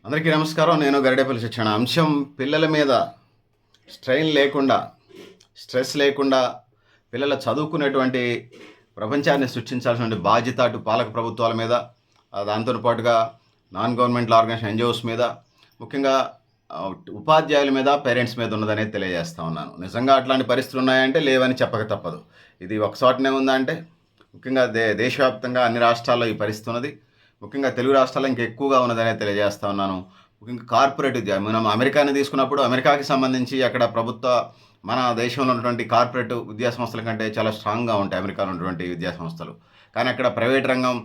అందరికీ నమస్కారం. నేను గరిడేపల్లి శిక్షణ. అంశం పిల్లల మీద స్ట్రెయిన్ లేకుండా, స్ట్రెస్ లేకుండా పిల్లల చదువుకునేటువంటి ప్రపంచాన్ని సృష్టించాల్సిన బాధ్యత అటు పాలక ప్రభుత్వాల మీద, దాంతో పాటుగా నాన్ గవర్నమెంటల్ ఆర్గనైజేషన్ ఎన్‌జిఓస్ మీద, ముఖ్యంగా ఉపాధ్యాయుల మీద, పేరెంట్స్ మీద ఉన్నదనేది తెలియజేస్తా ఉన్నాను. నిజంగా అట్లాంటి పరిస్థితులు ఉన్నాయంటే లేవని చెప్పక తప్పదు. ఇది ఒక చోటనే ఉందా అంటే ముఖ్యంగా దేశవ్యాప్తంగా అన్ని రాష్ట్రాల్లో ఈ పరిస్థితి ఉన్నది. ముఖ్యంగా తెలుగు రాష్ట్రాల్లో ఇంకా ఎక్కువగా ఉన్నదనే తెలియజేస్తా ఉన్నాను. ముఖ్యంగా కార్పొరేట్ విద్య మనం అమెరికాని తీసుకున్నప్పుడు అమెరికాకి సంబంధించి అక్కడ మన దేశంలో ఉన్నటువంటి కార్పొరేట్ విద్యా సంస్థల కంటే చాలా స్ట్రాంగ్‌గా ఉంటాయి అమెరికాలో ఉన్నటువంటి విద్యా సంస్థలు. కానీ అక్కడ ప్రైవేట్ రంగం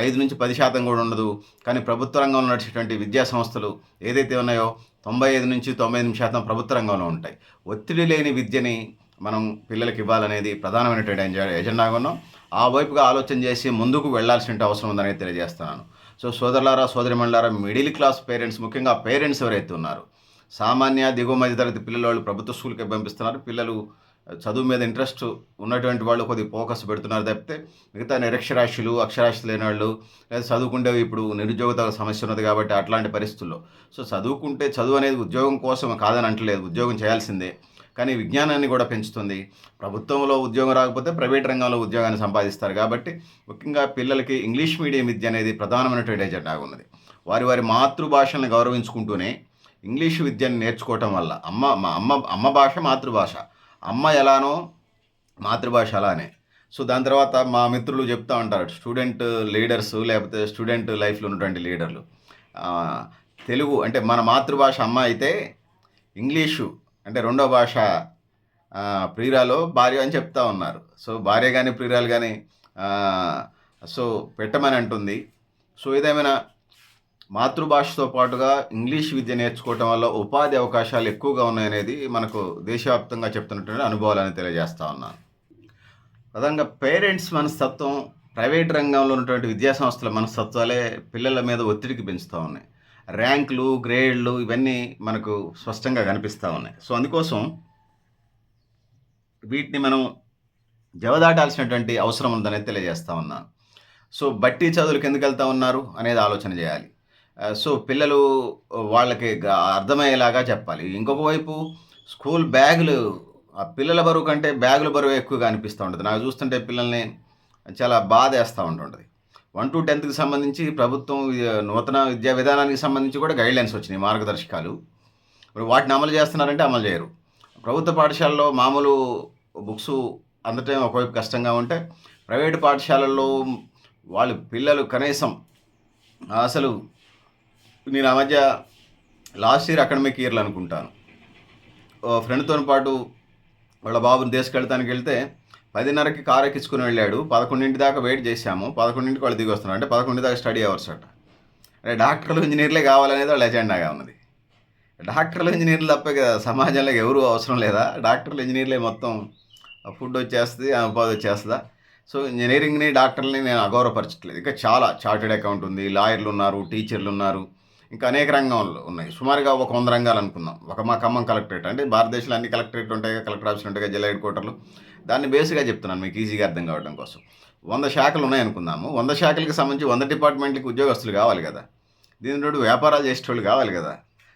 5-10% కూడా ఉండదు. కానీ ప్రభుత్వ రంగంలో నడిచేటువంటి విద్యా సంస్థలు ఏదైతే ఉన్నాయో 95-98% ప్రభుత్వ రంగంలో ఉంటాయి. ఒత్తిడి లేని విద్యని మనం పిల్లలకి ఇవ్వాలనేది ప్రధానమైనటువంటి ఎజెండాగా ఉన్నాం. ఆ వైపుగా ఆలోచన చేసి ముందుకు వెళ్లాల్సిన అవసరం ఉందనేది తెలియజేస్తున్నాను. సో సోదరులారా, సోదరిమణులారా, మిడిల్ క్లాస్ పేరెంట్స్, ముఖ్యంగా పేరెంట్స్ ఎవరైతే ఉన్నారో సామాన్య దిగువ మధ్య తరగతి పిల్లల వాళ్ళు ప్రభుత్వ స్కూల్కి పంపిస్తున్నారు. పిల్లలు చదువు మీద ఇంట్రెస్ట్ ఉన్నటువంటి వాళ్ళు కొద్దిగా ఫోకస్ పెడుతున్నారు తప్పితే మిగతా నిరక్షరాస్యులు, అక్షరాస్యులు లేని వాళ్ళు, లేదా చదువుకుంటే ఇప్పుడు నిరుద్యోగత సమస్య ఉన్నది కాబట్టి అట్లాంటి పరిస్థితుల్లో సో చదువు అనేది ఉద్యోగం కోసం కాదని అంటలేదు, ఉద్యోగం చేయాల్సిందే. కానీ విజ్ఞానాన్ని కూడా పెంచుతుంది. ప్రభుత్వంలో ఉద్యోగం రాకపోతే ప్రైవేట్ రంగంలో ఉద్యోగాన్ని సంపాదిస్తారు కాబట్టి ముఖ్యంగా పిల్లలకి ఇంగ్లీష్ మీడియం విద్య అనేది ప్రధానమైనటువంటి ఎజెండాగా ఉన్నది. వారి వారి మాతృభాషను గౌరవించుకుంటూనే ఇంగ్లీష్ విద్యను నేర్చుకోవటం వల్ల అమ్మ భాష మాతృభాష, అమ్మ ఎలానో మాతృభాష అలానే. సో దాని తర్వాత మా మిత్రులు చెప్తూ ఉంటారు, స్టూడెంట్ లీడర్స్ లేకపోతే స్టూడెంట్ లైఫ్లో ఉన్నటువంటి లీడర్లు, తెలుగు అంటే మన మాతృభాష అమ్మ అయితే ఇంగ్లీషు అంటే రెండో భాష ప్రియురాలో భార్య అని చెప్తా ఉన్నారు. సో భార్య కానీ ప్రియురాలు కానీ సో పెట్టమని అంటుంది. సో ఏదేమైనా మాతృభాషతో పాటుగా ఇంగ్లీష్ విద్య నేర్చుకోవటం వల్ల ఉపాధి అవకాశాలు ఎక్కువగా ఉన్నాయనేది మనకు దేశవ్యాప్తంగా చెప్తున్నటువంటి అనుభవాలని తెలియజేస్తా ఉన్నాను. ప్రధానంగా పేరెంట్స్ మనస్తత్వం, ప్రైవేట్ రంగంలో ఉన్నటువంటి విద్యా సంస్థల మనస్తత్వాలే పిల్లల మీద ఒత్తిడికి పెంచుతూ ఉన్నాయి. ర్యాంకులు, గ్రేడ్లు ఇవన్నీ మనకు స్పష్టంగా కనిపిస్తూ ఉన్నాయి. సో అందుకోసం వీటిని మనం జవదాటాల్సినటువంటి అవసరం ఉందనేది తెలియజేస్తూ ఉన్నాను. సో బట్టి చదువులకు ఎందుకు వెళ్తూ ఉన్నారు అనేది ఆలోచన చేయాలి. సో పిల్లలు వాళ్ళకి అర్థమయ్యేలాగా చెప్పాలి. ఇంకొక వైపు స్కూల్ బ్యాగులు, ఆ పిల్లల బరువు కంటే బ్యాగుల బరువు ఎక్కువగా అనిపిస్తూ ఉంటుంది. నాకు చూస్తుంటే పిల్లల్ని చాలా బాధ వేస్తూ ఉంటుంది. 1 to 10కి సంబంధించి ప్రభుత్వం నూతన విద్యా విధానానికి సంబంధించి కూడా గైడ్లైన్స్ వచ్చినాయి, మార్గదర్శకాలు. ఇప్పుడు వాటిని అమలు చేస్తున్నారంటే అమలు చేయరు. ప్రభుత్వ పాఠశాలలో మామూలు బుక్స్ అందటం ఒకవైపు కష్టంగా ఉంటే, ప్రైవేటు పాఠశాలల్లో వాళ్ళు పిల్లలు కనీసం అసలు నేను ఆ మధ్య లాస్ట్ ఇయర్ అకాడమిక్ ఇయర్లో అనుకుంటాను ఫ్రెండ్తో పాటు వాళ్ళ బాబుని తీసుకెళ్ళటానికి వెళ్తే 10:30కి కారు ఎక్కించుకుని వెళ్ళాడు. 11 దాకా వెయిట్ చేశాము. 11కి వాళ్ళు దిగి వస్తున్నారు. అంటే 11 దాకా స్టడీ అవర్స్ అట. అంటే డాక్టర్లు, ఇంజనీర్లే కావాలనేది వాళ్ళ ఎజెండాగా ఉన్నది. డాక్టర్లు, ఇంజనీర్లు తప్పే కదా సమాజంలో ఎవరు అవసరం లేదా? డాక్టర్లు, ఇంజనీర్లే మొత్తం ఫుడ్ వచ్చేస్తుంది, ఉపాధి వచ్చేస్తుందా? సో ఇంజనీరింగ్ని, డాక్టర్ని నేను అగౌరవపరచట్లేదు. ఇంకా చాలా చార్టెడ్ అకౌంట్ ఉంది, లాయర్లు ఉన్నారు, టీచర్లు ఉన్నారు, ఇంకా అనేక రంగాలు ఉన్నాయి. సుమారుగా ఒక 100 రంగాలు అనుకుందాం. మా ఖమ్మం కలెక్టరేట్ అంటే భారతదేశంలో అన్ని కలెక్టరేట్లు ఉంటాయి, కలెక్టర్ ఆఫీసులు ఉంటాయి, జిల్లా హెడ్ క్వార్టర్లు. దాన్ని బేస్గా చెప్తున్నాను మీకు ఈజీగా అర్థం కావడం కోసం. 100 శాఖలు ఉన్నాయనుకుందాము. 100 శాఖలకు సంబంధించి 100 డిపార్ట్మెంట్లకు ఉద్యోగస్తులు కావాలి కదా. దీనితో వ్యాపారాలు చేసేటోళ్ళు కావాలి కదా.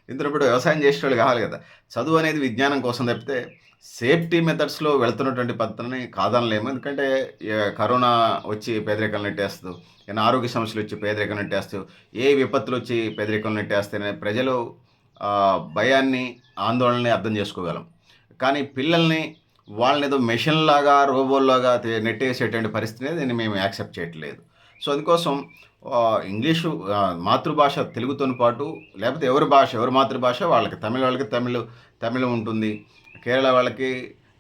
దీంతో వ్యవసాయం చేసేటోళ్ళు కావాలి కదా. చదువు అనేది విజ్ఞానం కోసం తప్పితే సేఫ్టీ మెథడ్స్లో వెళుతున్నటువంటి పద్ధతిని కాదనలేము. ఎందుకంటే కరోనా వచ్చి పేదరికం నెట్టేస్తుంది, ఏమైనా ఆరోగ్య సమస్యలు వచ్చి పేదరికం నెట్టేస్తూ, ఏ విపత్తులు వచ్చి పేదరికం నెట్టేస్తేనే ప్రజలు భయాన్ని, ఆందోళనని అర్థం చేసుకోగలం. కానీ పిల్లల్ని వాళ్ళని ఏదో మెషిన్లాగా, రోబోల్లాగా నెట్టేసేటువంటి పరిస్థితిని దీన్ని మేము యాక్సెప్ట్ చేయట్లేదు. సో అందుకోసం ఇంగ్లీషు మాతృభాష తెలుగుతో పాటు, లేకపోతే ఎవరి మాతృభాష వాళ్ళకి, వాళ్ళకి తమిళం ఉంటుంది, కేరళ వాళ్ళకి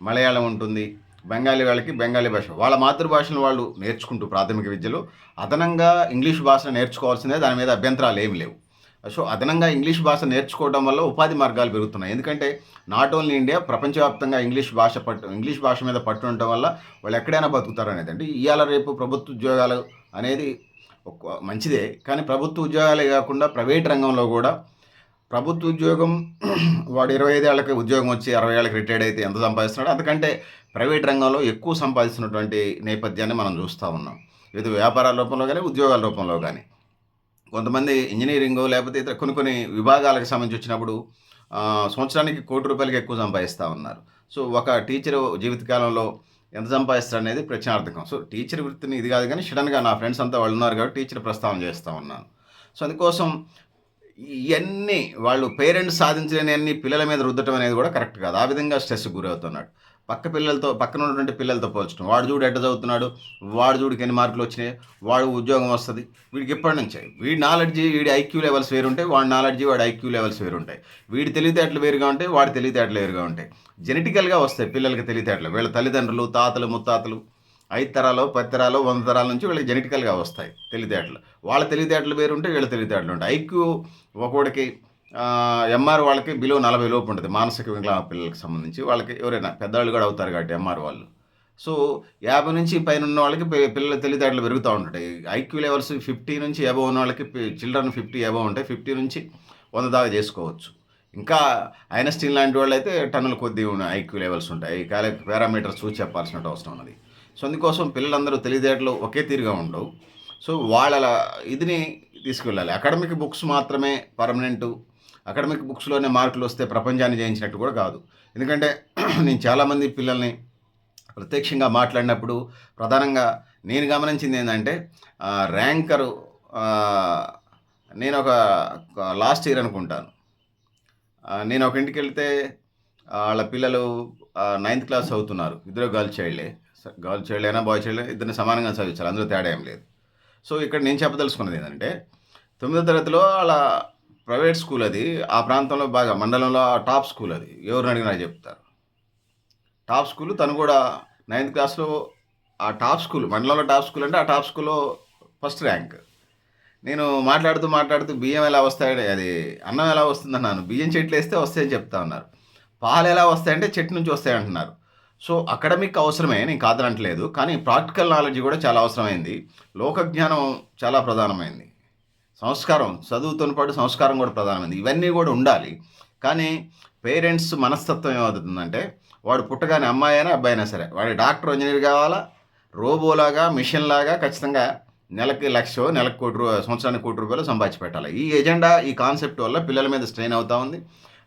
మలయాళం ఉంటుంది, బెంగాలీ వాళ్ళకి బెంగాలీ భాష, వాళ్ళ మాతృభాషను వాళ్ళు నేర్చుకుంటూ ప్రాథమిక విద్యలో అదనంగా ఇంగ్లీష్ భాషను నేర్చుకోవాల్సిందే. దాని మీద అభ్యంతరాలు ఏమి లేవు. సో అదనంగా ఇంగ్లీష్ భాష నేర్చుకోవడం వల్ల ఉపాధి మార్గాలు పెరుగుతున్నాయి. ఎందుకంటే నాట్ ఓన్లీ ఇండియా, ప్రపంచవ్యాప్తంగా ఇంగ్లీష్ భాష మీద పట్టు ఉండటం వల్ల వాళ్ళు ఎక్కడైనా బతుకుతారు అనేది. అంటే ఇవాళ రేపు ప్రభుత్వ ఉద్యోగాలు అనేది మంచిదే, కానీ ప్రభుత్వ ఉద్యోగాలే కాకుండా ప్రైవేట్ రంగంలో కూడా ప్రభుత్వ ఉద్యోగం వాడు 25 ఏళ్ళకి ఉద్యోగం వచ్చి 60 ఏళ్ళకి రిటైర్డ్ అయితే ఎంత సంపాదిస్తున్నాడో అంతకంటే ప్రైవేట్ రంగంలో ఎక్కువ సంపాదిస్తున్నటువంటి నేపథ్యాన్ని మనం చూస్తూ ఉన్నాం. ఇది వ్యాపారాల రూపంలో కానీ, ఉద్యోగాల రూపంలో కానీ. కొంతమంది ఇంజినీరింగో లేకపోతే ఇతర కొన్ని కొన్ని విభాగాలకు సంబంధించి వచ్చినప్పుడు సంవత్సరానికి రూ. 1,00,00,000 ఎక్కువ సంపాదిస్తా ఉన్నారు. సో, ఒక టీచరు జీవితకాలంలో ఎంత సంపాదిస్తారనేది ప్రశ్నార్థకం. సో, టీచర్ వృత్తిని ఇది కాదు గానీ సడెన్‌గా నా ఫ్రెండ్స్ అంతా వాళ్ళున్నారు కాబట్టి టీచర్ ప్రస్తావన చేస్తా ఉన్నాను. సో, అందుకోసం ఇయన్నీ వాళ్ళు పేరెంట్స్ సాధించలేనియన్నీ పిల్లల మీద రుద్దటం అనేది కూడా కరెక్ట్ కాదు. ఆ విధంగా స్ట్రెస్‌కి గురవుతున్నాడు. పక్కన ఉన్నటువంటి పిల్లలతో పోల్చడం. వాడు చూడు ఎట్ట చదువుతున్నాడు, వాడు చూడుకి ఎన్ని మార్కులొచ్చినాయి, వాడు ఉద్యోగం వస్తది. వీడికి ఎప్పటి నుంచే వీడి నాలెడ్జి, వీడి ఐక్యూ లెవెల్స్ వేరుంటాయి. వాడి నాలెడ్జి, వాడి ఐక్యూ లెవెల్స్ వేరుంటాయి. వీడి తెలివితేటలు వేరుగా ఉంటాయి. వాడి తెలివితేటలు వేరుగా ఉంటాయి. జెనెటికల్‌గా వస్తాయి పిల్లలకి తెలివితేటలు. వీళ్ళ తల్లిదండ్రులు, తాతలు, ముత్తాతలు 5 తరాలో, 10 తరాలో, 100 తరాల నుంచి వీళ్ళకి జెనెటికల్‌గా వస్తాయి తెలివితేటలు. వాళ్ళ తెలివితేటలు వేరుంటాయి. వీళ్ళ తెలివితేటలు ఉంటాయి. ఐక్యూ ఒక్కోడికి ఎంఆర్ వాళ్ళకి బిలో 40 లోపు ఉంటది. మానసిక వికలాంగ పిల్లలకి సంబంధించి. వాళ్ళకి ఎవరైనా పెద్దవాళ్ళు కూడా అవుతారు కాబట్టి ఎంఆర్ వాళ్ళు. సో, 50 నుంచి పైనున్న వాళ్ళకి పిల్లల తెలివితేటలు పెరుగుతా ఉంటాయి. ఐక్యూ లెవెల్స్ 50 నుంచి అబోవ్ ఉన్న వాళ్ళకి చిల్డ్రన్ 50 అబోవ్ ఉంటాయి. 50 నుంచి 100 దాకా చేసుకోవచ్చు. ఇంకా ఐన్‌స్టీన్ లాంటి వాళ్ళైతే టన్నుల కొద్దీ ఉన్న ఐక్యూ లెవెల్స్ ఉంటాయి. పారామీటర్స్ చూసి చెప్పాల్సిన అవసరం ఉన్నది. సో, అందుకోసం పిల్లలందరూ తెలివితేటలు ఒకే తీరుగా ఉండవు. సో, వాళ్ళ ఇదిని తీసుకెళ్ళాలి. అకాడమిక్ బుక్స్ మాత్రమే పర్మనెంటు. అకాడమిక్ బుక్స్‌లోనే మార్కులొస్తే ప్రపంచాన్ని జయించినట్టు కూడా కాదు. ఎందుకంటే నేను చాలామంది పిల్లల్ని ప్రత్యక్షంగా మాట్లాడినప్పుడు ప్రధానంగా నేను గమనించిందేందంటే ర్యాంకరు ఆహ్, నేనొక లాస్ట్ ఇయర్ అనుకుంటాను. నేను ఒక ఇంటికెళ్తే ఆళ్ళ పిల్లలు నైన్త్ క్లాస్ చదువుతున్నారు. ఇద్దరు గర్ల్ చైల్డే. గర్ల్ చైల్డ్ అయినా, బాయ్ చైల్డ్ అయినా ఇద్దరిని సమానంగా చదివించాలి. అందులో తేడా ఏం లేదు. సో, ఇక్కడ నేను చెప్పదలుచుకున్నదేంటంటే 9వ తరగతిలో ఆళ్ళ ప్రైవేట్ స్కూల్ అది. ఆ ప్రాంతంలో బాగా మండలంలో టాప్ స్కూల్ అది. ఎవరిని అడిగినా చెప్తారు. టాప్ స్కూల్ తను కూడా నైన్త్ క్లాస్‌లో ఆ టాప్ స్కూల్ మండలంలో టాప్ స్కూల్ అంటే ఆ టాప్ స్కూల్‌లో ఫస్ట్ ర్యాంక్. నేను మాట్లాడుతూ బియ్యం ఎలా వస్తాయి అది అన్నం ఎలా వస్తుందన్నాను. బియ్యం చెట్లేస్తే వస్తాయని చెప్తా ఉన్నారు. పాలు ఎలా వస్తాయంటే చెట్టు నుంచి వస్తాయంటున్నారు. సో, అకాడమిక్ అవసరమే నేను కాదనట్లేదు. కానీ ప్రాక్టికల్ నాలెడ్జ్ కూడా చాలా అవసరమైంది. లోక జ్ఞానం చాలా ప్రధానమైంది. సంస్కారం చదువుతోని పాటు సంస్కారం కూడా ప్రధానమైంది. ఇవన్నీ కూడా ఉండాలి. కానీ పేరెంట్స్ మనస్తత్వం ఏమవుతుందంటే వాడు పుట్టగానే అమ్మాయైనా, అబ్బాయినా సరే వాడు డాక్టర్, ఇంజినీర్ కావాలా, రోబోలాగా, మిషన్‌లాగా ఖచ్చితంగా నెలకి 1,00,000 నెలకు సంవత్సరానికి ₹1,00,00,000 సంపాదించి పెట్టాలి. ఈ ఎజెండా, ఈ కాన్సెప్ట్ వల్ల పిల్లల మీద స్ట్రెయిన్ అవుతా ఉంది.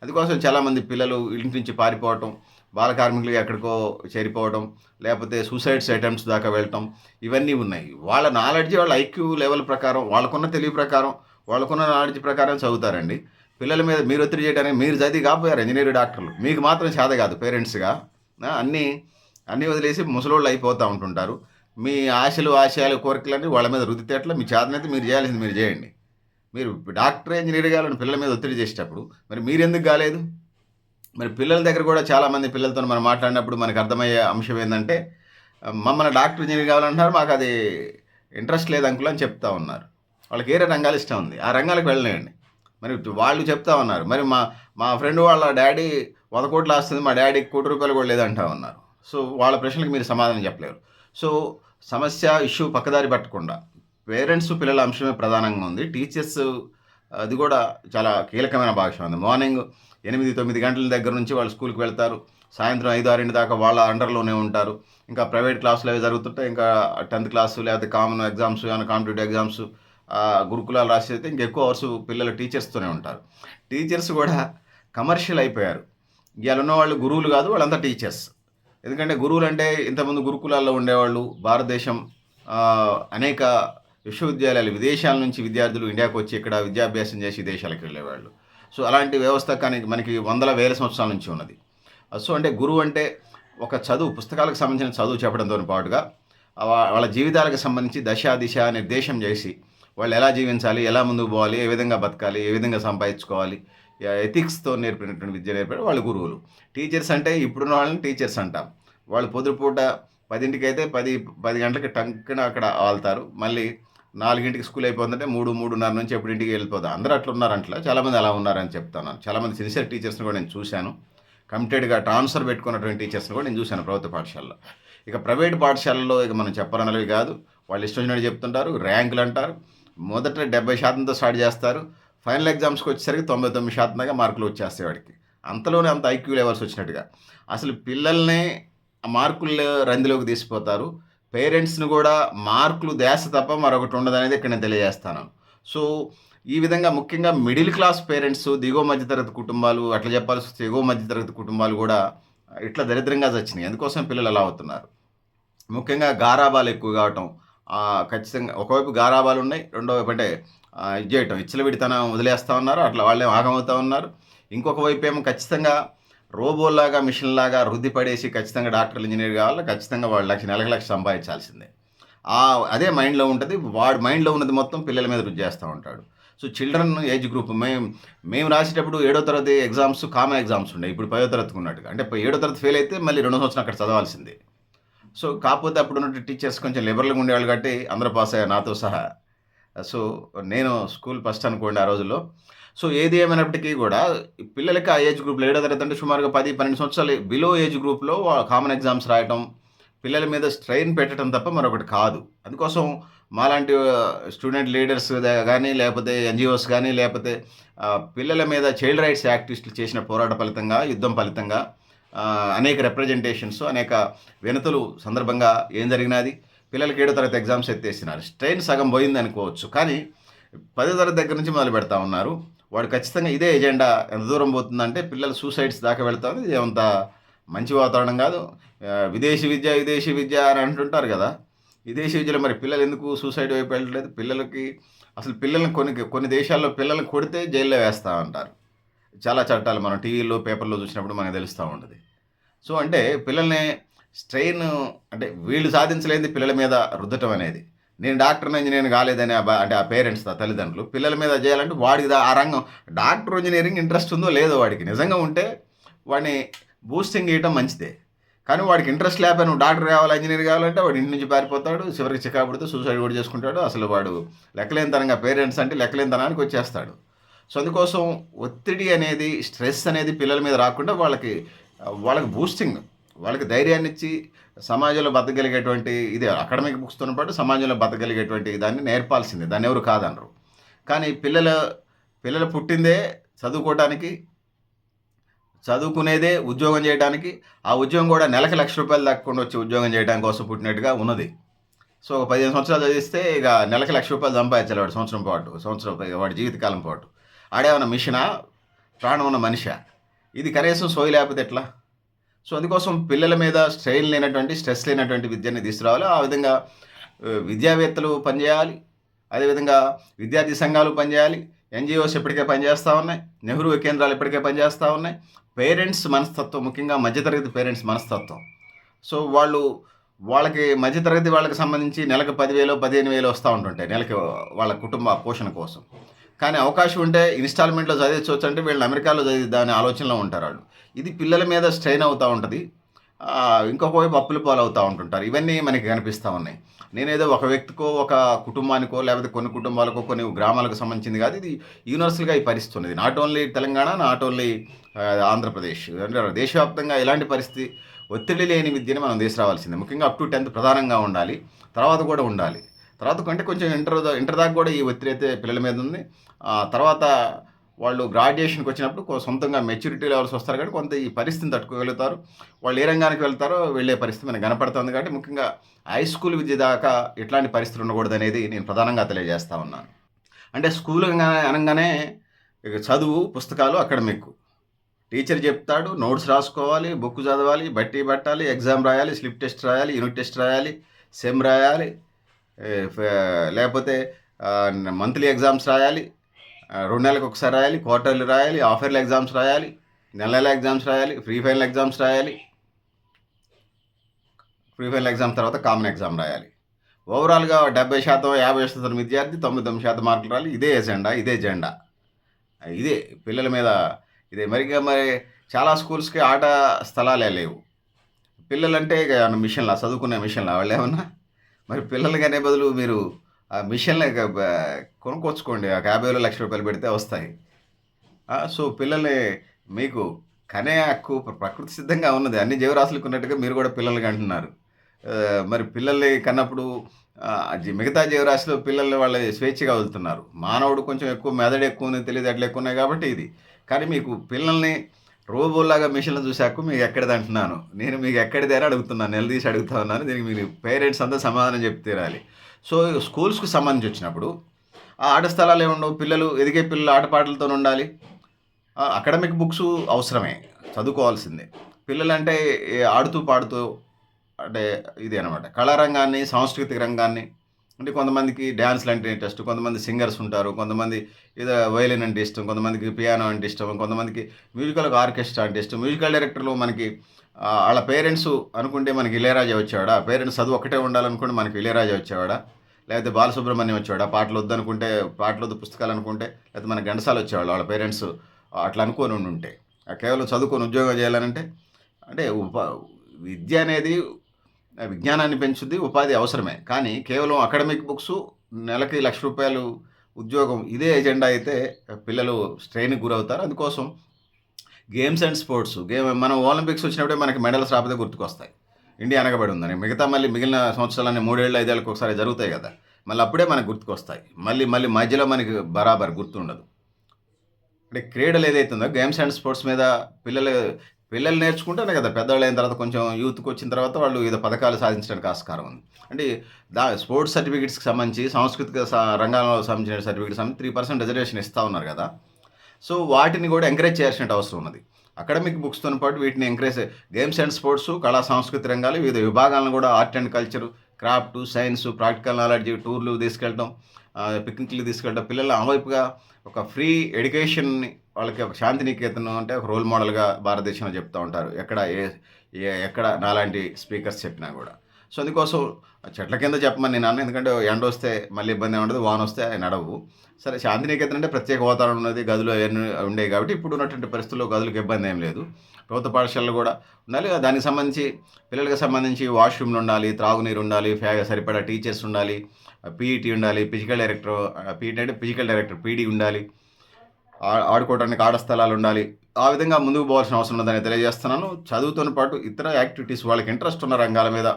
అందుకోసం చాలామంది పిల్లలు ఇంటి నుంచి పారిపోవటం, బాల కార్మికులుగా ఎక్కడికో చేరిపోవడం, లేకపోతే సూసైడ్స్ అటెంప్ట్స్ దాకా వెళ్ళటం ఇవన్నీ ఉన్నాయి. వాళ్ళ నాలెడ్జ్, వాళ్ళ ఐక్యూ లెవెల్ ప్రకారం, వాళ్ళకున్న తెలివి ప్రకారం, వాళ్ళకున్న నాలెడ్జ్ ప్రకారం చదువుతారండి. పిల్లల మీద మీరు ఒత్తిడి చేయడానికి మీరు చదివి కాకపోయారు ఇంజినీర్, డాక్టర్లు. మీకు మాత్రం చేత కాదు పేరెంట్స్‌గా. అన్నీ వదిలేసి ముసలోళ్ళు అయిపోతా ఉంటుంటారు. మీ ఆశలు, ఆశయాలు, కోరికలన్నీ వాళ్ళ మీద రుద్దితే ఎట్లా? మీ చేతనైతే మీరు చేయాల్సింది మీరు చేయండి. మీరు డాక్టర్, ఇంజినీర్ కావాలని పిల్లల మీద ఒత్తిడి చేసేటప్పుడు మరి మీరెందుకు కాలేదు? మరి పిల్లల దగ్గర కూడా చాలామంది పిల్లలతోని మనం మాట్లాడినప్పుడు మనకు అర్థమయ్యే అంశం ఏందంటే, మమ్మల్ని డాక్టర్, ఇంజినీర్ కావాలంటున్నారు. మాకది ఇంట్రెస్ట్ లేదు అంకుల్ అని చెప్తా ఉన్నారు. వాళ్ళకి వేరే రంగాలు ఇష్టం ఉంది. ఆ రంగాలకు వెళ్ళనియండి. మరి వాళ్ళు చెప్తా ఉన్నారు. మరి మా ఫ్రెండ్ వాళ్ళ డ్యాడీ 100,00,00,000 ఆస్తుంది. మా డ్యాడీకి ₹1,00,00,000 కూడా లేదంటా ఉన్నారు. సో, వాళ్ళ ప్రశ్నలకు మీరు సమాధానం చెప్పలేరు. సో, సమస్య, ఇష్యూ పక్కదారి పట్టకుండా పేరెంట్స్, పిల్లల అంశమే ప్రధానంగా ఉంది. టీచర్స్ అది కూడా చాలా కీలకమైన భాగం ఉంది. మార్నింగ్ 8, 9 గంటల దగ్గర నుంచి వాళ్ళు స్కూల్‌కి వెళ్తారు. సాయంత్రం 5, 6 దాకా వాళ్ళ అండర్‌లోనే ఉంటారు. ఇంకా ప్రైవేట్ క్లాసులు అవి జరుగుతుంటాయి. ఇంకా 10థ్ క్లాసు లేకపోతే కామన్ ఎగ్జామ్స్, ఏమైనా కాంపిటీటివ్ ఎగ్జామ్స్, గురుకులాలు రాసేస్తే ఇంకెక్కువ అవర్స్ పిల్లలు టీచర్స్తోనే ఉంటారు. టీచర్స్ కూడా కమర్షియల్ అయిపోయారు. ఇయాల ఉన్నవాళ్ళు గురువులు కాదు, వాళ్ళంతా టీచర్స్. ఎందుకంటే గురువులంటే ఇంతకుముందు గురుకులాల్లో ఉండేవాళ్ళు. భారతదేశం అనేక విశ్వవిద్యాలయాలు, విదేశాల నుంచి విద్యార్థులు ఇండియాకి వచ్చి ఇక్కడ విద్యాభ్యాసం చేసి విదేశాలకు వెళ్ళేవాళ్ళు. సో, అలాంటి వ్యవస్థ కానీ మనకి వందల, వేల సంవత్సరాల నుంచి ఉన్నది. సో, అంటే గురువు అంటే ఒక చదువు, పుస్తకాలకు సంబంధించిన చదువు చెప్పడంతోని పాటుగా వాళ్ళ జీవితాలకు సంబంధించి దశ, దిశ నిర్దేశం చేసి వాళ్ళు ఎలా జీవించాలి, ఎలా ముందుకు పోవాలి, ఏ విధంగా బతకాలి, ఏ విధంగా సంపాదించుకోవాలి, ఎథిక్స్‌తో నేర్పినటువంటి విద్య నేర్పారు వాళ్ళు గురువులు. టీచర్స్ అంటే ఇప్పుడున్న వాళ్ళని టీచర్స్ అంటాం. వాళ్ళు పొద్దుపూట 10కి 10 గంటలకి టంకున అక్కడ ఆలుతారు. మళ్ళీ 4కి స్కూల్ అయిపోతుందంటే 3, 3:30 నుంచి ఎప్పుడు ఇంటికి వెళ్ళిపోతారు. అందరూ అట్లా ఉన్నారంటలా. చాలామంది అలా ఉన్నారని చెప్తున్నాను. చాలామంది సిన్సియర్ టీచర్స్‌ని కూడా నేను చూశాను. కమిటెడ్‌గా ట్రాన్స్‌ఫర్ పెట్టుకున్నటువంటి టీచర్స్‌ని కూడా నేను చూశాను ప్రభుత్వ పాఠశాలలో. ఇక ప్రైవేట్ పాఠశాలల్లో ఇక మనం చెప్పనలవి కాదు. వాళ్ళు ఇష్టం వచ్చినట్టు చెప్తుంటారు. ర్యాంకులు అంటారు. మొదట 70%తో స్టార్ట్ చేస్తారు. ఫైనల్ ఎగ్జామ్స్‌కి వచ్చేసరికి 99% దాకా మార్కులు వచ్చేస్తాయి వాడికి. అంతలోనే అంత ఐక్యూ లెవెల్స్ వచ్చినట్టుగా. అసలు పిల్లల్ని ఆ మార్కుల రందిలోకి తీసిపోతారు. పేరెంట్స్‌ని కూడా మార్కులు ధ్యాస తప్ప మరొకటి ఉండదనేది ఇక్కడ నేను తెలియజేస్తాను. సో, ఈ విధంగా ముఖ్యంగా మిడిల్ క్లాస్ పేరెంట్స్, దిగువ మధ్యతరగతి కుటుంబాలు అట్లా చెప్పాల్సొస్తే ఎగువ మధ్యతరగతి కుటుంబాలు గూడా ఇట్లా దరిద్రంగా చచ్చినాయి. అందుకోసం పిల్లలు అలా అవుతున్నారు. ముఖ్యంగా గారాబాలు ఎక్కువ కావటం. ఖచ్చితంగా ఒకవైపు గారాబాలున్నాయి. రెండో వైపు అంటే ఇది జేయటం విచ్చలవిడితనం వదిలేస్తా ఉన్నారు. అట్లా వాళ్ళేమో ఆగమవుతా ఉన్నారు. ఇంకొక వైపేమో ఖచ్చితంగా రోబోల్లాగా, మిషన్‌లాగా వృద్ధి పడేసి ఖచ్చితంగా డాక్టర్లు, ఇంజినీర్ కావాలి. ఖచ్చితంగా వాడు నెలకు లక్ష సంపాదించాల్సిందే. అదే మైండ్‌లో ఉంటది. వాడి మైండ్‌లో ఉన్నది మొత్తం పిల్లల మీద రుద్దేస్తా ఉంటాడు. సో, చిల్డ్రన్ ఏజ్ గ్రూప్ మేము రాసేటప్పుడు ఏడో తరగతి ఎగ్జామ్స్ కామన్ ఎగ్జామ్స్ ఉండేయి. ఇప్పుడు 10వ తరగతికి ఉన్నట్టుగా. అంటే ఏడో తరగతి ఫెయిల్ అయితే మళ్ళీ రెండో సంవత్సరం అక్కడ చదవాల్సిందే. సో, కాపోతే అప్పుడున్నటువంటి టీచర్స్ కొంచెం లిబరల్‌గా ఉండేవాళ్ళు కాబట్టి అందరూ పాస్ అయ్యారు నాతో సహా. సో, నేను స్కూల్ ఫస్ట్ అనుకోండి ఆ రోజుల్లో. సో, ఏది ఏమైనప్పటికీ గూడా పిల్లలకి ఆ ఏజ్ గ్రూప్‌లో ఏడో తరగతి అంటే సుమారుగా 10, 12 సంవత్సరాలు బిలో ఏజ్ గ్రూప్‌లో కామన్ ఎగ్జామ్స్ రాయటం, పిల్లల మీద స్ట్రెయిన్ పెట్టడం తప్ప మరొకటి కాదు. అందుకోసం మాలాంటి స్టూడెంట్ లీడర్స్ గానీ, లేపోతే ఎన్‌జీఓస్ గానీ, లేపోతే పిల్లల మీద చైల్డ్ రైట్స్ యాక్టివిస్టులు చేసిన పోరాట ఫలితంగా, యుద్ధం ఫలితంగా అనేక రిప్రజెంటేషన్స్, అనేక వినతులు సందర్భంగా ఏం జరిగినాది? పిల్లలకి ఏడో తరగతి ఎగ్జామ్స్ ఎత్తేసినారు. స్ట్రెయిన్ సగం పోయిందనుకోవచ్చు. కానీ 10వ తరగతి దగ్గర నుంచి మొదలుపెడతా ఉన్నారు. వాడు ఖచ్చితంగా ఇదే ఎజెండా ఎంత దూరం పోతుందంటే పిల్లలు సూసైడ్స్ దాకా వెళ్తారు. ఇదేమంత మంచి వాతావరణం గాదు. విదేశీ విద్య, విదేశీ విద్య అని అంటుంటారు గదా! విదేశీ విద్యలో మరి పిల్లలెందుకు సూసైడ్ వైపు వెళ్ళట్లేదు? పిల్లలకి అసలు పిల్లల్ని కొన్ని దేశాల్లో పిల్లల్ని కొడితే జైల్‌లో వేస్తా అంటారు. చాలా చట్టాలు మనం టీవీలో, పేపర్‌లో చూసినప్పుడు మనకు తెలుస్తా ఉంటది. సో, అంటే పిల్లల్ని స్ట్రెయిన్ అంటే వీళ్ళు సాధించలేనిది పిల్లల మీద రుద్దటం అనేది. నేను డాక్టర్‌ని, ఇంజినీర్‌ని కాలేదని అంటే ఆ పేరెంట్స్ తల్లిదండ్రులు పిల్లల మీద చేయాలంటే వాడికి ఆ రంగం డాక్టర్, ఇంజినీరింగ్ ఇంట్రెస్ట్ ఉందో లేదో వాడికి. నిజంగా ఉంటే వాడిని బూస్టింగ్ ఇయటం మంచిదే. కానీ వాడికి ఇంట్రెస్ట్ లేకపోయినా నువ్వు డాక్టర్ కావాలి, ఇంజినీర్ కావాలంటే వాడు ఇంటి నుంచి పారిపోతాడు. చివరికి చికాకు పడితే సూసైడ్ కూడా చేసుకుంటాడు. అసలు వాడు లెక్కలేనితనంగా పేరెంట్స్ అంటే లెక్కలేనితనానికి వచ్చేస్తాడు. సో, అందుకోసం ఒత్తిడి అనేది, స్ట్రెస్ అనేది పిల్లల మీద రాకుండా వాళ్ళకి బూస్టింగ్, వాళ్ళకి ధైర్యాన్నిచ్చి సమాజంలో బతకగలిగేటువంటి ఇది అకాడమిక్ బుక్స్‌తోని పాటు సమాజంలో బతకగలిగేటువంటి దాన్ని నేర్పాల్సిందే. దాన్నెవరు కాదనరు. కానీ పిల్లలు పుట్టిందే చదువుకోవటానికి, చదువుకునేదే ఉద్యోగం చేయడానికి. ఆ ఉద్యోగం కూడా నెలకి రూ. 1,00,000 దాక్కుండా వచ్చే ఉద్యోగం చేయడం కోసం పుట్టినట్టుగా ఉన్నది. సో, 15 సంవత్సరాలు చదివిస్తే ఇక నెలకి రూ. 1,00,000 సంపాదించాలి వాడు సంవత్సరం పైగా వాడి జీవితకాలం పాటు. ఆడేమన్నా మిషనా? ప్రాణం ఉన్న మనిషా? ఇది కనీసం సోయి లేకపోతే ఎట్లా? సో, అందుకోసం పిల్లల మీద స్ట్రెయిన్ లేనటువంటి, స్ట్రెస్ లేనటువంటి విద్యని తీసుకురావాలి. ఆ విధంగా విద్యావేత్తలు పనిచేయాలి. అదేవిధంగా విద్యార్థి సంఘాలు పనిచేయాలి. ఎన్‌జీఓస్ ఇప్పటికే పనిచేస్తా ఉన్నాయి. నెహ్రూ కేంద్రాలు ఇప్పటికే పనిచేస్తా ఉన్నాయి. పేరెంట్స్ మనస్తత్వం, ముఖ్యంగా మధ్యతరగతి పేరెంట్స్ మనస్తత్వం. సో, వాళ్ళకి మధ్యతరగతి వాళ్ళకి సంబంధించి నెలకు 10,000, 15,000 వస్తా ఉంటుంటాయి. నెలకి వాళ్ళ కుటుంబ పోషణ కోసం. కానీ అవకాశం ఉంటే ఇన్‌స్టాల్‌మెంట్‌లో చదివించొచ్చంటే వీళ్ళు అమెరికాలో చదివిద్దాం అనే ఆలోచనలో ఉంటారాళ్ళు. ఇది పిల్లల మీద స్ట్రెయిన్ అవుతా ఉంటది. ఇంకొక వైపు అప్పుల పాలవుతా ఉంటుంటారు. ఇవన్నీ మనకి కనిపిస్తా ఉన్నాయి. నేనేదో ఒక వ్యక్తికో, ఒక కుటుంబానికో, లేకపోతే కొన్ని కుటుంబాలకో, కొన్ని గ్రామాలకు సంబంధించింది కాదు. ఇది యూనివర్సల్‌గా ఈ పరిస్థితి ఉన్నది. Not only Telangana, not only Andhra Pradesh. అంటే దేశవ్యాప్తంగా ఇలాంటి పరిస్థితి, ఒత్తిడి లేని విద్యని మనం తీసుకురావాల్సిందే. ముఖ్యంగా అప్ టు 10థ్ ప్రధానంగా ఉండాలి. తర్వాత కూడా ఉండాలి. తర్వాత కంటే కొంచెం ఇంటర్ దాకా కూడా ఈ ఒత్తిడి అయితే పిల్లల మీద ఉంది. తర్వాత వాళ్ళు గ్రాడ్యుయేషన్‌కి వచ్చినప్పుడు సొంతంగా మెచ్యూరిటీ లెవెల్స్ వస్తారు కాబట్టి కొంత ఈ పరిస్థితిని తట్టుకోగలుగుతారు. వాళ్ళు ఏ రంగానికి వెళ్తారో వెళ్ళే పరిస్థితి మనకు కనపడుతుంది కాబట్టి ముఖ్యంగా హై స్కూల్ విద్య దాకా ఇట్లాంటి పరిస్థితులు ఉండకూడదనేది నేను ప్రధానంగా తెలియజేస్తా ఉన్నాను. అంటే స్కూల్ అనంగానే ఇక చదువు, పుస్తకాలు, అకాడమిక్. టీచర్ చెప్తాడు, నోట్స్ రాసుకోవాలి, బుక్ చదవాలి, బట్టి పట్టాలి, ఎగ్జామ్ రాయాలి, స్లిప్ టెస్ట్ రాయాలి, యూనిట్ టెస్ట్ రాయాలి, సెమ్ రాయాలి, లేకపోతే మంత్లీ ఎగ్జామ్స్ రాయాలి. 2 నెలలకు ఒకసారి రాయాలి, క్వార్టర్లీ రాయాలి, హాఫ్ ఇయర్లీ ఎగ్జామ్స్ రాయాలి, నెల ఎగ్జామ్స్ రాయాలి, ప్రీ ఫైనల్ ఎగ్జామ్స్ రాయాలి. ప్రీ ఫైనల్ ఎగ్జామ్ తర్వాత కామన్ ఎగ్జామ్ రాయాలి. ఓవరాల్‌గా 70%, 50% విద్యార్థి 99% మార్కులు రాయాలి. ఇదే ఎజెండా. ఇదే పిల్లల మీద ఇదే. మరి చాలా స్కూల్స్‌కి ఆట స్థలాలే లేవు. పిల్లలంటే ఇక మిషన్‌లా, చదువుకునే మిషన్‌లా వాళ్ళేమన్నా? మరి పిల్లలకి అనే బదులు మీరు ఆ మిషన్‌లు కొనుక్కొచ్చుకోండి. ఒక 50,000, ₹1,00,000 పెడితే వస్తాయి. సో, పిల్లల్ని మీకు కనే హక్కు ప్రకృతి సిద్ధంగా ఉన్నది. అన్ని జీవరాశులకు ఉన్నట్టుగా మీరు కూడా పిల్లల్ని కంటున్నారు. మరి పిల్లల్ని కన్నప్పుడు మిగతా జీవరాశిలో పిల్లల్ని వాళ్ళు స్వేచ్ఛగా వదులుతున్నారు. మానవుడు కొంచెం ఎక్కువ మెదడు ఎక్కువుంది, తెలివితేటలు ఎక్కువున్నాయి కాబట్టి ఇది. కానీ మీకు పిల్లల్ని రోబోలాగా మిషన్‌లు చూసే హక్కు మీకు ఎక్కడిదంటున్నాను. నేను మీకు ఎక్కడిది అని అడుగుతున్నాను. నిలదీసి అడుగుతా ఉన్నాను. దీనికి మీరు పేరెంట్స్ అంతా సమాధానం చెప్పి తీరాలి. సో, స్కూల్స్‌కి సంబంధించి వచ్చినప్పుడు ఆ ఆట స్థలాలేముండవు. ఎదిగే పిల్లలు ఆటపాటలతోనుండాలి. అకాడమిక్ బుక్సు అవసరమే. చదువుకోవాల్సిందే. పిల్లలంటే ఆడుతూ, పాడుతూ అంటే ఇది అనమాట. కళారంగాన్ని, సాంస్కృతిక రంగాన్ని అంటే కొంతమందికి డాన్స్‌లంటే ఇంట్రెస్ట్. కొంతమంది సింగర్స్ ఉంటారు. కొంతమంది ఏదో వయలిన్ అంటే ఇష్టం. కొంతమందికి పియానో అంటే ఇష్టం. కొంతమందికి మ్యూజికల్ ఆర్కెస్ట్రా అంటే ఇష్టం. మ్యూజికల్ డైరెక్టర్‌లు మనకి ఆళ్ళ పేరెంట్స్ అనుకుంటే మనకి 'ఇళయరాజా' వచ్చేవాడా? పేరెంట్స్ చదువు ఒక్కటే ఉండాలనుకుంటే మనకి 'ఇళయరాజా' వచ్చేవాడా? లేకపోతే 'బాలసుబ్రహ్మణ్యం' వచ్చేవాడా? పాటలొద్దనుకుంటే పాటలొద్దు పుస్తకాలనుకుంటే లేకపోతే మన ఘంటసాల వచ్చేవాళ్ళు. వాళ్ళ పేరెంట్స్ అట్లా అనుకోని ఉండుంటే. కేవలం చదువుకొని ఉద్యోగం చేయాలనంటే అంటే విద్య అనేది విజ్ఞానాన్ని పెంచుద్ది. ఉపాధి అవసరమే. కానీ కేవలం అకాడమిక్ బుక్సు నెలకి రూ. 1,00,000 ఉద్యోగం ఇదే ఎజెండా అయితే పిల్లలు స్ట్రెయిన్‌కి గురవుతారు. అందుకోసం గేమ్స్ అండ్ స్పోర్ట్స్ మనం ఒలింపిక్స్ వచ్చినప్పుడే మనకి మెడల్స్ రాకపోతే గుర్తుకొస్తాయి. ఇండియా వెనకబడి ఉందని. మిగిలిన సంవత్సరాలన్నీ 3 ఏళ్ళు, 5 ఏళ్ళకి ఒకసారి జరుగుతాయి గదా! మళ్ళీ అప్పుడే మనకు గుర్తుకొస్తాయి. మళ్ళీ మధ్యలో మనకి బరాబర్ గుర్తుండదు. అంటే క్రీడలు ఏదైతే ఉందో గేమ్స్ అండ్ స్పోర్ట్స్ మీద పిల్లలు పిల్లలు నేర్చుకుంటేనే కదా పెద్దవాళ్ళైన తర్వాత కొంచెం యూత్‌కొచ్చిన తర్వాత వాళ్ళు ఏదో పథకాలు సాధించడానికి ఆస్కారం ఉంది. అంటే స్పోర్ట్స్ సర్టిఫికేట్స్‌కి సంబంధించి సాంస్కృతిక రంగంలో సంబంధించిన సర్టిఫికేట్స్ 3% రిజర్వేషన్ ఇస్తా ఉన్నారు గదా! సో, వాటిని గూడా ఎంకరేజ్ చేయాల్సిన అవసరం ఉన్నది. అకాడమిక్ బుక్స్‌తోని పాటు వీటిని ఎంకరేజ్ గేమ్స్ అండ్ స్పోర్ట్స్, కళా సాంస్కృతిక రంగాలు వివిధ విభాగాలను గూడా art and culture, craft, science, practical knowledge, టూర్‌లు తీసుకెళ్ళటం, పిక్నిక్‌లకి తీసుకెళ్ళటం, పిల్లలు ఆ వైపుగా ఒక ఫ్రీ ఎడ్యుకేషన్‌ని వాళ్ళకి ఒక శాంతినికేతనం అంటే ఒక రోల్ మోడల్‌గా భారతదేశంలో చెప్తా ఉంటారు. ఎక్కడ నాలాంటి స్పీకర్స్ చెప్పినా గూడా. సో, అందుకోసం చెట్ల కింద చెప్పమని నేననను. ఎందుకంటే ఎండొస్తే మళ్ళీ ఇబ్బందేం ఉండదు. వానొస్తే అయి నడవవు. సరే శాంతినికేతన్ అంటే ప్రత్యేక వాతావరణం ఉన్నది. గదులు అయన్నీ ఉండేవి కాబట్టి ఇప్పుడున్నటువంటి పరిస్థితుల్లో గదులకు ఇబ్బందేం లేదు. ప్రభుత్వ పాఠశాలలు గూడా ఉండాలి. దానికి సంబంధించి పిల్లలకి సంబంధించి వాష్‌రూమ్‌లుండాలి, త్రాగునీరుండాలి, సరిపడా టీచర్స్ ఉండాలి, పీఈటీ ఉండాలి, పీఈటీ అంటే ఫిజికల్ డైరెక్టర్ పీడీ ఉండాలి. ఆడుకోవడానికి ఆట స్థలాలుండాలి. ఆ విధంగా ముందుకు పోవాల్సిన అవసరం ఉందని తెలియజేస్తున్నాను. చదువుతోని పాటు ఇతర యాక్టివిటీస్ వాళ్ళకి ఇంట్రెస్ట్ ఉన్న రంగాల మీద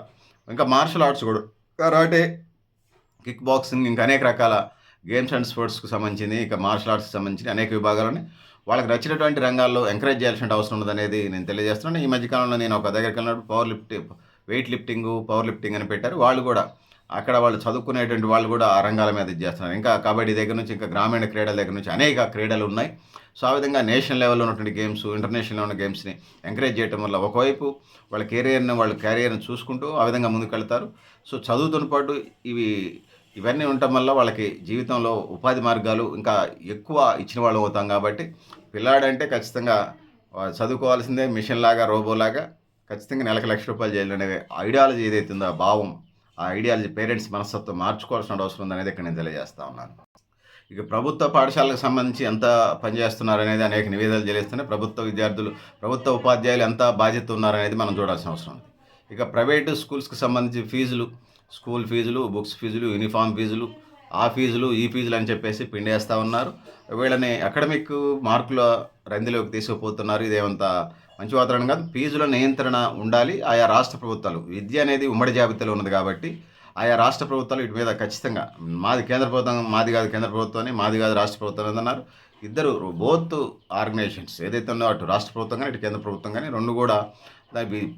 ఇంకా మార్షల్ ఆర్ట్స్ గూడా కరాటే, కిక్ బాక్సింగ్ ఇంకా అనేక రకాల గేమ్స్ అండ్ స్పోర్ట్స్‌కి సంబంధించింది, ఇక మార్షల్ ఆర్ట్స్‌కి సంబంధించిన అనేక విభాగాలని వాళ్ళకి నచ్చినటువంటి రంగాల్లో ఎంకరేజ్ చేయాల్సిన అవసరం ఉన్నదనేది నేను తెలియజేస్తున్నాను. ఈ మధ్య కాలంలో నేను ఒక దగ్గరికెళ్ళినప్పుడు వెయిట్ లిఫ్టింగు, పవర్ లిఫ్టింగ్ అని పెట్టారు. వాళ్ళు గూడా అక్కడ వాళ్ళు చదువుకునేటువంటి వాళ్ళు గూడా ఆ రంగాల మీద ఇది చేస్తున్నారు. ఇంకా కబడ్డీ దగ్గర నుంచి ఇంకా గ్రామీణ క్రీడల దగ్గర నుంచి అనేక క్రీడలున్నాయి. సో, ఆ విధంగా నేషనల్ లెవెల్‌లో ఉన్నటువంటి గేమ్స్, ఇంటర్నేషనల్‌లో ఉన్న గేమ్స్‌ని ఎంకరేజ్ చేయటం వల్ల ఒకవైపు వాళ్ళ క్యారియర్‌ని చూసుకుంటూ ఆ విధంగా ముందుకెళ్తారు. సో, చదువుతోని పాటు ఇవి ఇవన్నీ ఉండటం వల్ల వాళ్ళకి జీవితంలో ఉపాధి మార్గాలు ఇంకా ఎక్కువ ఇచ్చిన వాళ్ళం అవుతాం కాబట్టి పిల్లాడంటే ఖచ్చితంగా చదువుకోవాల్సిందే మిషన్‌లాగా, రోబోలాగా ఖచ్చితంగా నెలకు రూ. 1,00,000 చేయాలనే ఐడియాలజీ ఏదైతే ఉందో ఆ భావం, ఆ ఐడియాలజీ పేరెంట్స్ మనస్తత్వం మార్చుకోవాల్సిన అవసరం ఉందనేది ఇక్కడ నేను తెలియజేస్తా ఉన్నాను. ఇక ప్రభుత్వ పాఠశాలకు సంబంధించి ఎంత పనిచేస్తున్నారనేది అనేక నివేదికలు తెలియస్తున్నాయి. ప్రభుత్వ ఉపాధ్యాయులు ఎంత బాధ్యత ఉన్నారనేది మనం చూడాల్సిన అవసరం ఉంది. ఇక ప్రైవేటు స్కూల్స్‌కి సంబంధించి ఫీజులు, స్కూల్ ఫీజులు, బుక్స్ ఫీజులు, యూనిఫార్మ్ ఫీజులు, ఆ ఫీజులు, ఈ ఫీజులు అని చెప్పేసి పిండేస్తా ఉన్నారు. వీళ్ళని అకాడమిక్ మార్కుల రందిలోకి తీసుకుపోతున్నారు. ఇదేమంత మంచి వాతావరణం కాదు. ఫీజుల నియంత్రణ ఉండాలి. ఆయా రాష్ట్ర ప్రభుత్వాలు విద్య అనేది ఉమ్మడి జాబితాలో ఉన్నది కాబట్టి ఆయా రాష్ట్ర ప్రభుత్వాలు వీటి మీద ఖచ్చితంగా మాది కేంద్ర ప్రభుత్వం, మాది కాదు కేంద్ర ప్రభుత్వం అని, మాది కాదు రాష్ట్ర ప్రభుత్వం అన్నారు. ఇద్దరు బోత్ ఆర్గనైజేషన్స్ ఏదైతే ఉందో అటు రాష్ట్ర ప్రభుత్వం గాని, ఇటు కేంద్ర ప్రభుత్వం గాని 2 కూడా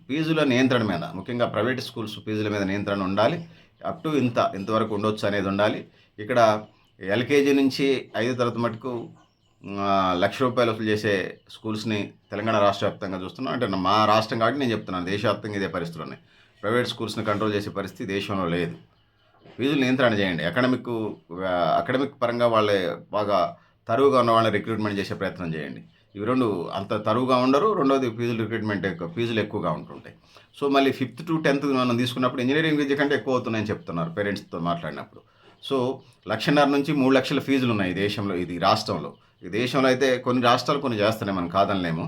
ఫీజుల నియంత్రణ మీద ముఖ్యంగా ప్రైవేట్ స్కూల్స్ ఫీజుల మీద నియంత్రణ ఉండాలి. అప్ టు ఇంతవరకు ఉండొచ్చు అనేది ఉండాలి. ఇక్కడ ఎల్‌కేజీ నుంచి 5 తరగతి మటుకు రూ. 1,00,000 వసూలు చేసే స్కూల్స్‌ని తెలంగాణ రాష్ట్ర వ్యాప్తంగా చూస్తున్నాం. అంటే మా రాష్ట్రం కాబట్టి నేను చెప్తున్నాను. దేశవ్యాప్తంగా ఇదే పరిస్థితులున్నాయి. ప్రైవేట్ స్కూల్స్‌ని కంట్రోల్ చేసే పరిస్థితి దేశంలో లేదు. ఫీజులు నియంత్రణ చేయండి. అకాడమిక్ పరంగా వాళ్ళే బాగా తరువుగా ఉన్న వాళ్ళని రిక్రూట్‌మెంట్ చేసే ప్రయత్నం చేయండి. ఇవి 2 అంత తరువుగా ఉండరు. రెండోది ఫీజులు ఎక్కువగా ఉంటుంటాయి. సో, మళ్ళీ 5థ్-10థ్ మనం తీసుకున్నప్పుడు ఇంజినీరింగ్ విద్య కంటే ఎక్కువ అవుతున్నాయని చెప్తున్నారు పేరెంట్స్‌తో మాట్లాడినప్పుడు. సో, 1,50,000 నుంచి 3,00,000 ఫీజులున్నాయి ఈ రాష్ట్రంలో. ఈ దేశంలో అయితే కొన్ని రాష్ట్రాలు కొన్ని చేస్తున్నాయి మనం కాదనలేము.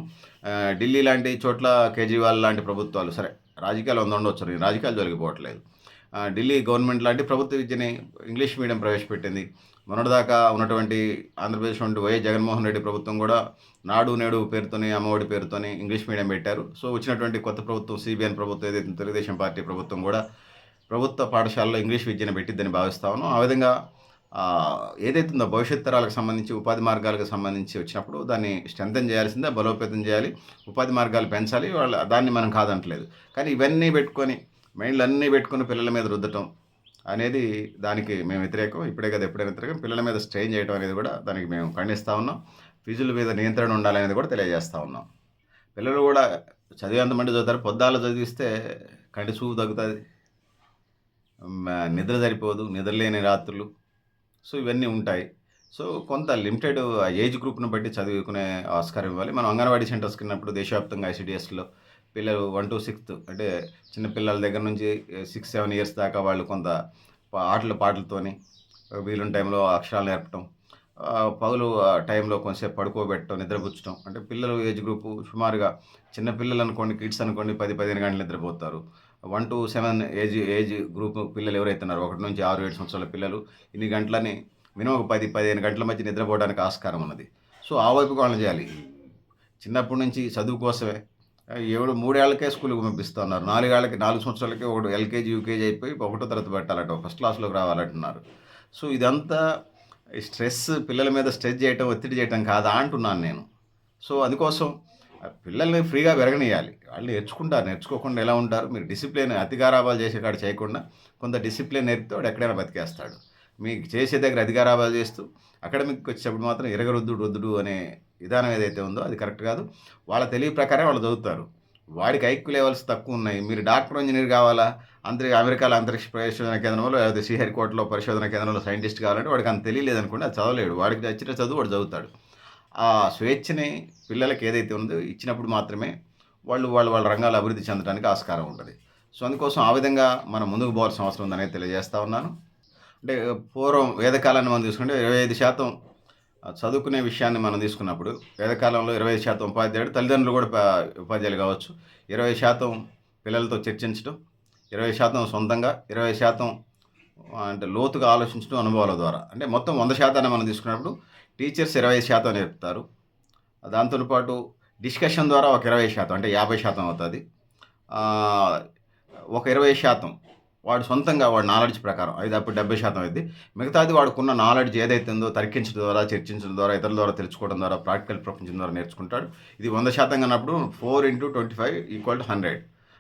ఢిల్లీ లాంటి చోట్ల కేజ్రీవాల్ లాంటి ప్రభుత్వాలు సరే రాజకీయాలు ఉండొచ్చు. నేను రాజకీయాల జోలికి పోవట్లేదు. ఢిల్లీ గవర్నమెంట్ లాంటి ప్రభుత్వ విద్యని ఇంగ్లీష్ మీడియం ప్రవేశపెట్టింది. మొన్నటిదాకా ఉన్నటువంటి ఆంధ్రప్రదేశ్‌లో నుండి వైఎస్ జగన్మోహన్ రెడ్డి ప్రభుత్వం కూడా నాడు నేడు పేరుతోని, అమ్మఒడి పేరుతోని ఇంగ్లీష్ మీడియం పెట్టారు. సో, వచ్చినటువంటి కొత్త ప్రభుత్వం సీబీఎన్ ప్రభుత్వం ఏదైతే తెలుగుదేశం పార్టీ ప్రభుత్వం కూడా ప్రభుత్వ పాఠశాలలో ఇంగ్లీష్ విద్యను పెట్టిద్దని భావిస్తా ఉన్నాం. ఆ విధంగా ఏదైతే ఉందో భవిష్యత్ తరాలకు సంబంధించి ఉపాధి మార్గాలకు సంబంధించి వచ్చినప్పుడు దాన్ని స్ట్రెంథెన్ చేయాల్సిందే, బలోపేతం చేయాలి. ఉపాధి మార్గాలు పెంచాలి. దాన్ని మనం కాదంటలేదు. కానీ ఇవన్నీ పెట్టుకొని మైండ్‌లన్నీ పెట్టుకొని పిల్లల మీద రుద్దటం, అనేది దానికి మేము వ్యతిరేకం. ఇప్పుడే కాదు ఎప్పుడైనా వ్యతిరేకం. పిల్లల మీద స్ట్రెయిన్ చేయడం అనేది కూడా దానికి మేము ఖండిస్తా ఉన్నాం. ఫీజుల మీద నియంత్రణ ఉండాలనేది కూడా తెలియజేస్తా ఉన్నాం. పిల్లలు కూడా చదివేంతమంటే చదువుతారు. పొద్దాల చదివిస్తే కంటి చూపు తగ్గుతుంది, నిద్ర సరిపోదు, నిద్రలేని రాత్రులు. సో ఇవన్నీ ఉంటాయి. సో కొంత లిమిటెడ్ ఏజ్ గ్రూప్‌ని బట్టి చదువుకునే ఆస్కారం ఇవ్వాలి. మనం అంగన్వాడీ సెంటర్స్‌కెళ్ళినప్పుడు దేశవ్యాప్తంగా ఐసీడీఎస్‌లో పిల్లలు 1-6 అంటే చిన్న పిల్లల దగ్గర నుంచి 6, 7 ఇయర్స్ దాకా వాళ్ళు కొంత ఆటలు పాటలతోని వీలున్న టైంలో అక్షరాలు నేర్పటం. పగలు టైంలో కొంచెంసేపు పడుకోబెట్టడం, నిద్రపుచ్చటం. అంటే పిల్లలు ఏజ్ గ్రూపు సుమారుగా చిన్న పిల్లలనుకోండి, కిడ్స్ అనుకోండి 10, 15 గంటలు నిద్రపోతారు. 1-7 ఏజ్ గ్రూప్ పిల్లలు ఎవరైతే ఉన్నారో 1-6, 7 సంవత్సరాల పిల్లలు ఇన్ని గంటలని మినిమం ఒక 10, 15 గంటల మధ్య నిద్రపోవడానికి ఆస్కారం ఉన్నది. సో ఆ వైపుకి వాళ్ళని చేయాలి. చిన్నప్పటి నుంచి చదువు కోసమే ఎవడు 3 ఏళ్లకే స్కూల్‌కి పంపిస్తున్నారు. 4 సంవత్సరాలకే ఒకడు ఎల్‌కేజీ, యూకేజీ అయిపోయి ఒకటో తరగతి పెట్టాలట. ఫస్ట్ క్లాస్‌లోకి రావాలంటున్నారు. సో ఇదంతా స్ట్రెస్ పిల్లల మీద స్ట్రెస్ చేయటం, ఒత్తిడి చేయటం కాదా అంటున్నాను నేను. సో అందుకోసం పిల్లల్ని ఫ్రీగా పెరగనియ్యాలి. వాళ్ళు నేర్చుకుంటారు. నేర్చుకోకుండా ఎలా ఉంటారు? మీరు డిసిప్లిన్ అతి గారాబాలు చేసే కాడ చేయకుండా కొంత డిసిప్లిన్ నేర్పితే వాడు ఎక్కడైనా బతికేస్తాడు. మీకు చేసే దగ్గర అతి గారాబాలు చేస్తూ అకాడమిక్‌కి వచ్చేటప్పుడు మాత్రం రుద్దుడు అనే విధానం ఏదైతే ఉందో అది కరెక్ట్ కాదు. వాళ్ళ తెలివి ప్రకారం వాళ్ళు చదువుతారు. వాడికి ఐక్యూ లెవెల్స్ తక్కువున్నాయి. మీరు డాక్టర్, ఇంజినీర్ కావాలా? అమెరికాలో అంతరిక్ష పరిశోధన కేంద్రంలో లేకపోతే శ్రీహరికోటలో పరిశోధన కేంద్రంలో సైంటిస్ట్ కావాలంటే వాడికి అంత తెలియలేదనుకోండి అది చదవలేడు. వాడికి నచ్చిన చదువు వాడు చదువుతాడు. ఆ స్వేచ్ఛని పిల్లలకి ఏదైతే ఉందో ఇచ్చినప్పుడు మాత్రమే వాళ్ళ రంగాల్లో అభివృద్ధి చెందడానికి ఆస్కారం ఉంటది. సో అందుకోసం ఆ విధంగా మనం ముందుకు పోవాల్సిన అవసరం ఉందనేది తెలియజేస్తా ఉన్నాను. అంటే పూర్వం వేదకాలాన్ని మనం తీసుకుంటే 25% చదువుకునే విషయాన్ని మనం తీసుకున్నప్పుడు వేదకాలంలో 25% ఉపాధ్యాయుడు, తల్లిదండ్రులు కూడా ఉపాధ్యాయులు కావచ్చు. 20% పిల్లలతో చర్చించడం, 20% సొంతంగా, 20% అంటే లోతుగా ఆలోచించడం అనుభవాల ద్వారా. అంటే మొత్తం 100% మనం తీసుకున్నప్పుడు టీచర్స్ 25% నేర్పుతారు. దాంతో పాటు డిస్కషన్ ద్వారా ఒక 20% అంటే 50% అవుతుంది. ఒక 20% వాడు సొంతంగా వాడి నాలెడ్జ్ ప్రకారం అది అప్పుడు 70% అయింది. మిగతాది వాడుకున్న నాలెడ్జ్ ఏదైతే ఉందో తర్కించడం ద్వారా, చర్చించడం ద్వారా, ఇతరుల ద్వారా తెలుసుకోవడం ద్వారా, ప్రాక్టికల్ ప్రపంచం ద్వారా నేర్చుకుంటాడు. ఇది 100% అన్నప్పుడు 4 × 25 = 100.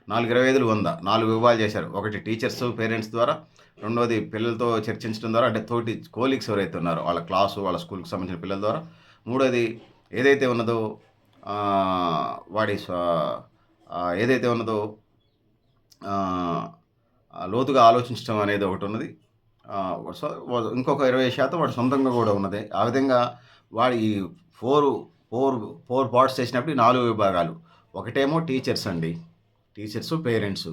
4 × 25 100. 4 విభాగాలు చేశారు. ఒకటి టీచర్స్, పేరెంట్స్ ద్వారా, రెండోది పిల్లలతో చర్చించడం ద్వారా, అంటే తోటి కోలీగ్స్ ఎవరైతే ఉన్నారో వాళ్ళ క్లాసు, వాళ్ళ స్కూల్‌కి సంబంధించిన పిల్లల ద్వారా, మూడోది ఏదైతే ఉన్నదో వాడి ఏదైతే ఉన్నదో లోతుగా ఆలోచించడం అనేది ఒకటి ఉన్నది. సో ఇంకొక 20% వాడు సొంతంగా కూడా ఉన్నది. ఆ విధంగా వాడు ఈ 4 పార్ట్స్ చేసినప్పుడు 4 విభాగాలు. ఒకటేమో టీచర్స్ అండి. Teachers, parents.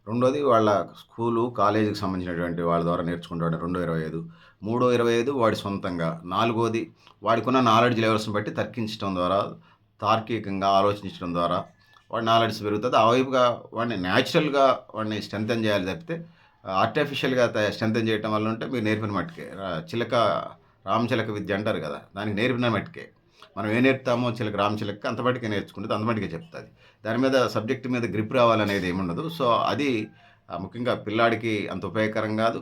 రెండోది వాళ్ళ స్కూలు, కాలేజీకి సంబంధించినటువంటి వాళ్ళ ద్వారా నేర్చుకుంటాడు 25. మూడో 25 వాడి సొంతంగా. నాలుగోది వాడికున్న నాలెడ్జ్ లెవెల్స్‌ని బట్టి తర్కించడం ద్వారా, తార్కికంగా ఆలోచించడం ద్వారా వాడి నాలెడ్జ్ పెరుగుతుంది. ఆ వైపుగా వాడిని న్యాచురల్‌గా వాడిని స్ట్రెంథెన్ చేయాలి తప్పితే ఆర్టిఫిషియల్‌గా స్ట్రెంథెన్ చేయటం వల్ల ఉంటే మీరు నేర్పిన మట్టుకే. రామచిలక విద్య అంటారు కదా! దానికి నేర్పిన మట్టుకే. మనం ఏం నేర్పుతామో రామచిలక అంత మట్టుకే నేర్చుకుంటది. అంత మట్టుకే చెప్తది. దాని మీద సబ్జెక్ట్ మీద గ్రిప్ రావాలనేది ఏముండదు. సో అది ముఖ్యంగా పిల్లాడికి అంత ఉపయోగకరం కాదు.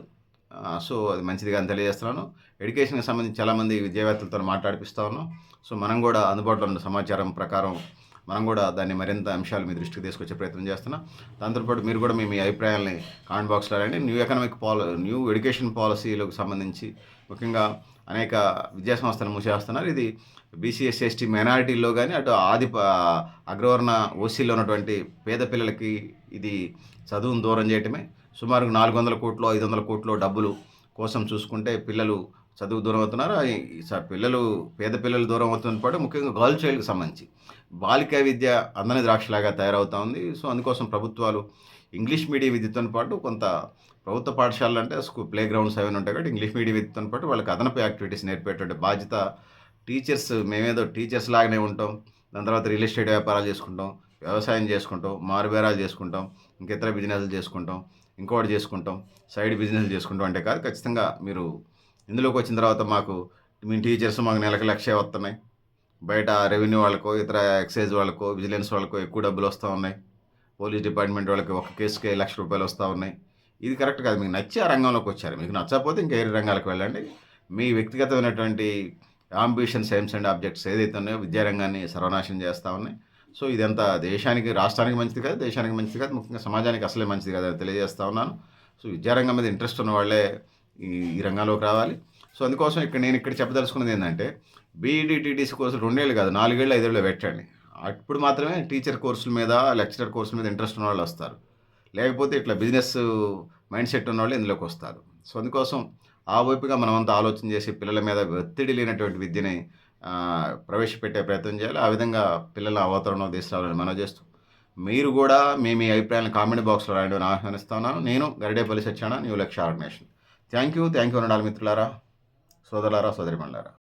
సో అది మంచిది కాదని తెలియజేస్తున్నాను. ఎడ్యుకేషన్‌కి సంబంధించి చాలామంది విద్యావేత్తలతో మాట్లాడిపిస్తా ఉన్నాం. సో మనం కూడా అందుబాటులో ఉన్న సమాచారం ప్రకారం మనం కూడా దాన్ని మరింత అంశాలు మీ దృష్టికి తీసుకొచ్చే ప్రయత్నం చేస్తున్నాం. దాంతో పాటు మీరు కూడా మీ అభిప్రాయాల్ని కామెంట్ బాక్స్‌లో రాయండి. న్యూ ఎడ్యుకేషన్ పాలసీలకు సంబంధించి ముఖ్యంగా అనేక విద్యా సంస్థలు మూసేస్తున్నారు. ఇది బీసీ, ఎస్సీ, ఎస్టీ మైనారిటీల్లో గానీ, అటు అగ్రవర్ణ ఓసీలో ఉన్నటువంటి పేద పిల్లలకి ఇది చదువును దూరం చేయటమే. సుమారు 400 కోట్లో, 500 కోట్లో డబ్బులు కోసం చూసుకుంటే పిల్లలు చదువు దూరం అవుతున్నారు. పేద పిల్లలు దూరం అవుతున్న పాటు ముఖ్యంగా గర్ల్ చైల్డ్‌కి సంబంధించి బాలికా విద్య అందని ద్రాక్షలాగా తయారవుతా ఉంది. సో అందుకోసం ప్రభుత్వాలు ఇంగ్లీష్ మీడియం విద్యతో పాటు కొంత ప్రభుత్వ పాఠశాలలు అంటే ప్లే గ్రౌండ్స్ అవన్నీ ఉంటాయి కాబట్టి ఇంగ్లీష్ మీడియం విద్యతో పాటు వాళ్ళకి అదనపు యాక్టివిటీస్ నేర్పేటువంటి బాధ్యత టీచర్స్. మేమేదో టీచర్స్ లాగానే ఉంటాం. దాని తర్వాత రియల్ ఎస్టేట్ వ్యాపారాలు చేసుకుంటాం, వ్యవసాయం చేసుకుంటాం, మారుబేరాలు చేసుకుంటాం, ఇంకితర బిజినెస్లు చేసుకుంటాం, ఇంకోటి చేసుకుంటాం, సైడ్ బిజినెస్లు చేసుకుంటాం అంటే కాదు. ఖచ్చితంగా మీరు ఇందులోకి వచ్చిన తర్వాత మీ టీచర్స్ మాకు నెలకు 1,00,000 వస్తున్నాయి. బయట రెవెన్యూ వాళ్ళకో, ఇతర ఎక్సైజ్ వాళ్ళకో, విజిలెన్స్ వాళ్ళకో ఎక్కువ డబ్బులు వస్తూ ఉన్నాయి. పోలీస్ డిపార్ట్మెంట్ వాళ్ళకి ఒక కేసుకే ₹1,00,000 వస్తూ ఉన్నాయి. ఇది కరెక్ట్ కాదు. మీకు నచ్చి ఆ రంగంలోకి వచ్చారు. మీకు నచ్చకపోతే ఇంకా వేరే రంగాలకు వెళ్ళండి. మీ వ్యక్తిగతమైనటువంటి అంబిషన్స్, ఎయిమ్స్ అండ్ ఆబ్జెక్ట్స్ ఏదైతే ఉన్నాయో విద్యారంగాన్ని సర్వనాశనం చేస్తూ ఉన్నాయి. సో ఇదంతా దేశానికి, రాష్ట్రానికి మంచిది కాదు, దేశానికి మంచిది కాదు, ముఖ్యంగా సమాజానికి అసలే మంచిది కాదని తెలియజేస్తా ఉన్నాను. సో విద్యారంగం మీద ఇంట్రెస్ట్ ఉన్న వాళ్ళే ఈ ఈ రంగంలోకి రావాలి. సో అందుకోసం నేను ఇక్కడ చెప్పదలుచుకున్నది ఏందంటే, బీఈడీ, టీటీసీ కోర్సులు 2 ఏళ్ళు కాదు 4 ఏళ్ళు, 5 ఏళ్ళు పెట్టండి. అప్పుడు మాత్రమే టీచర్ కోర్సుల మీద, లెక్చరర్ కోర్సుల మీద ఇంట్రెస్ట్ ఉన్నవాళ్ళు వస్తారు. లేకపోతే ఇట్లా బిజినెస్ మైండ్ సెట్ ఉన్నవాళ్ళు ఇందులోకొస్తారు. సో అందుకోసం ఆ వైపుగా మనమంతా ఆలోచన చేసి పిల్లల మీద ఒత్తిడి లేనటువంటి విద్యని ప్రవేశపెట్టే ప్రయత్నం చేయాలి. ఆ విధంగా పిల్లల అవతరణం తీసుకురావాలని మనవి చేస్తూ, మీరు గూడా మీ అభిప్రాయాలను కామెంట్ బాక్స్‌లో రాయండి అని ఆహ్వానిస్తున్నాను. నేను Garidepalli Satyanarayana, new Lakshya organisation. Thank you. Thank you ఉండాలి మిత్రులారా, సోదరులారా, సోదరీమణులారా.